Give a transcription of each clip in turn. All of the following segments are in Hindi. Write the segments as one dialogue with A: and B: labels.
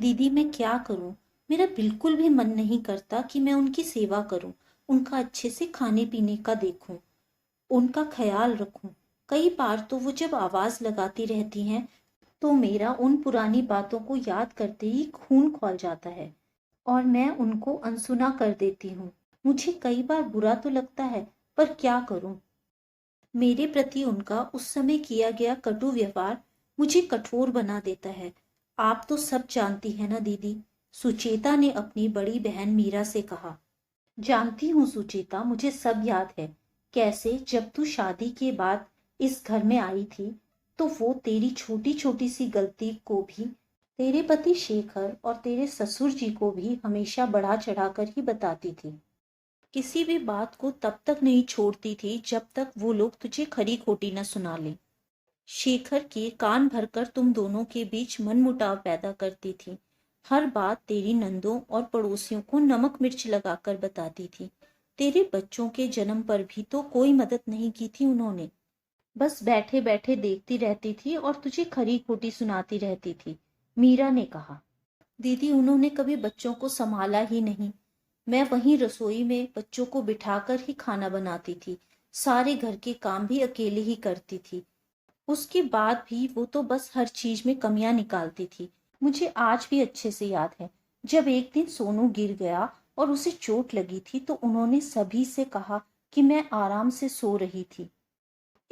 A: दीदी मैं क्या करूं? मेरा बिल्कुल भी मन नहीं करता कि मैं उनकी सेवा करूं, उनका अच्छे से खाने पीने का देखूं, उनका ख्याल रखूं। कई बार तो वो जब आवाज लगाती रहती हैं तो मेरा उन पुरानी बातों को याद करते ही खून खौल जाता है और मैं उनको अनसुना कर देती हूँ। मुझे कई बार बुरा तो लगता है, पर क्या करूं? मेरे प्रति उनका उस समय किया गया कटु व्यवहार मुझे कठोर बना देता है। आप तो सब जानती है ना दीदी, सुचेता ने अपनी बड़ी बहन मीरा से कहा। जानती हूँ सुचेता, मुझे सब याद है। कैसे जब तू शादी के बाद इस घर में आई थी तो वो तेरी छोटी छोटी सी गलती को भी तेरे पति शेखर और तेरे ससुर जी को भी हमेशा बढ़ा चढ़ाकर ही बताती थी। किसी भी बात को तब तक नहीं छोड़ती थी जब तक वो लोग तुझे खरी खोटी न सुना ले। शेखर के कान भरकर तुम दोनों के बीच मनमुटाव पैदा करती थी। हर बात तेरी नंदों और पड़ोसियों को नमक मिर्च लगाकर बताती थी। तेरे बच्चों के जन्म पर भी तो कोई मदद नहीं की थी उन्होंने। बस बैठे बैठे देखती रहती थी और तुझे खरी खोटी सुनाती रहती थी। मीरा ने कहा। दीदी उन्होंने कभी बच्चों को संभाला ही नहीं। मैं वहीं रसोई में बच्चों को बिठाकर ही खाना बनाती थी। सारे घर के काम भी अकेले ही करती थी। उसके बाद भी वो तो बस हर चीज में कमियां निकालती थी। मुझे आज भी अच्छे से याद है, जब एक दिन सोनू गिर गया और उसे चोट लगी थी तो उन्होंने सभी से कहा कि मैं आराम से सो रही थी,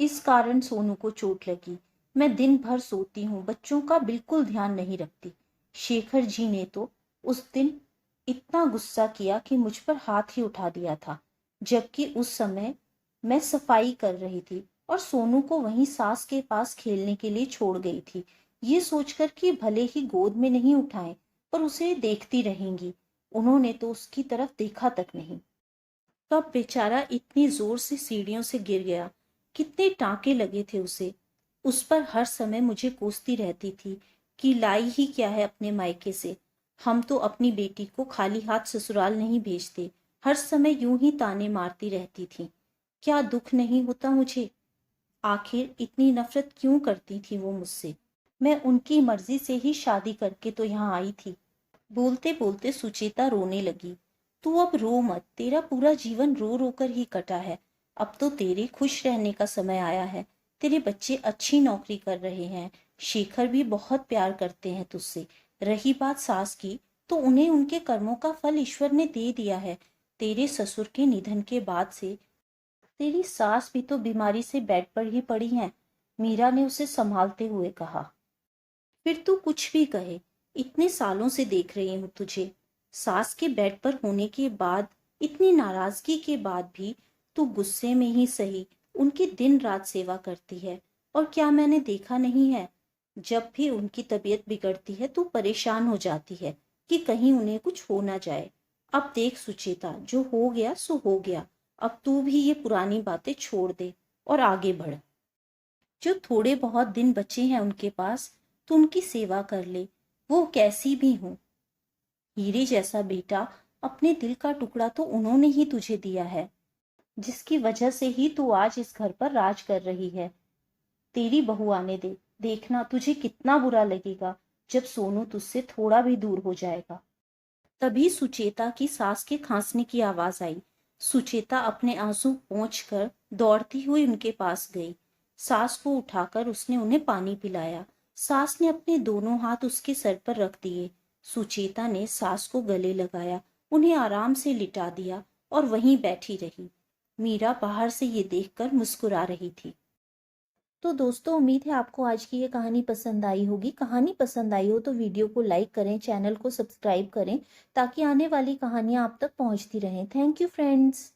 A: इस कारण सोनू को चोट लगी। मैं दिन भर सोती हूँ, बच्चों का बिल्कुल ध्यान नहीं रखती। शेखर जी ने तो उस दिन इतना गुस्सा किया कि मुझ पर हाथ ही उठा दिया था, जबकि उस समय मैं सफाई कर रही थी और सोनू को वहीं सास के पास खेलने के लिए छोड़ गई थी, ये सोचकर कि भले ही गोद में नहीं उठाएं पर उसे देखती रहेंगी। उन्होंने तो उसकी तरफ देखा तक नहीं। कब बेचारा इतनी जोर से सीढ़ियों से गिर गया, कितने टांके लगे थे उसे। उस पर हर समय मुझे कोसती रहती थी कि लाई ही क्या है अपने मायके से। हम तो अपनी बेटी को खाली हाथ ससुराल नहीं भेजते, हर समय यूं ही ताने मारती रहती थी। क्या दुख नहीं होता मुझे? आखिर इतनी नफरत क्यों करती थी वो मुझसे? मैं उनकी मर्जी से ही शादी करके तो यहाँ आई थी। बोलते बोलते सुचेता रोने लगी। तू अब रो मत, तेरा पूरा जीवन रो रो कर ही कटा है। अब तो तेरे खुश रहने का समय आया है। तेरे बच्चे अच्छी नौकरी कर रहे हैं, शेखर भी बहुत प्यार करते हैं तुझसे। रही बात सास की, तो उन्हें उनके कर्मों का फल ईश्वर ने दे दिया है। तेरे ससुर के निधन के बाद से तेरी सास भी तो बीमारी से बेड पर ही पड़ी है, मीरा ने उसे संभालते हुए कहा। फिर तू कुछ भी कहे, इतने सालों से देख रही हूँ तुझे। सास के बेड पर होने के बाद, इतनी नाराजगी के बाद भी तू गुस्से में ही सही उनकी दिन रात सेवा करती है। और क्या मैंने देखा नहीं है, जब भी उनकी तबीयत बिगड़ती है तू परेशान हो जाती है कि कहीं उन्हें कुछ हो ना जाए। अब देख सुचेता, जो हो गया सो हो गया। अब तू भी ये पुरानी बातें छोड़ दे और आगे बढ़। जो थोड़े बहुत दिन बचे हैं उनके पास, तो उनकी सेवा कर ले, वो कैसी भी हो। हीरे जैसा बेटा, अपने दिल का टुकड़ा तो उन्होंने ही तुझे दिया है, जिसकी वजह से ही तू आज इस घर पर राज कर रही है। तेरी बहू आने दे, देखना तुझे कितना बुरा लगेगा जब सोनू तुझसे थोड़ा भी दूर हो जाएगा। तभी सुचेता की सास के खांसने की आवाज आई। सुचेता अपने आंसू पोंछकर दौड़ती हुई उनके पास गई। सास को उठाकर उसने उन्हें पानी पिलाया। सास ने अपने दोनों हाथ उसके सर पर रख दिए। सुचेता ने सास को गले लगाया, उन्हें आराम से लिटा दिया और वहीं बैठी रही। मीरा बाहर से ये देखकर मुस्कुरा रही थी। तो दोस्तों, उम्मीद है आपको आज की ये कहानी पसंद आई होगी। कहानी पसंद आई हो तो वीडियो को लाइक करें, चैनल को सब्सक्राइब करें ताकि आने वाली कहानियां आप तक पहुंचती रहें। Thank you friends.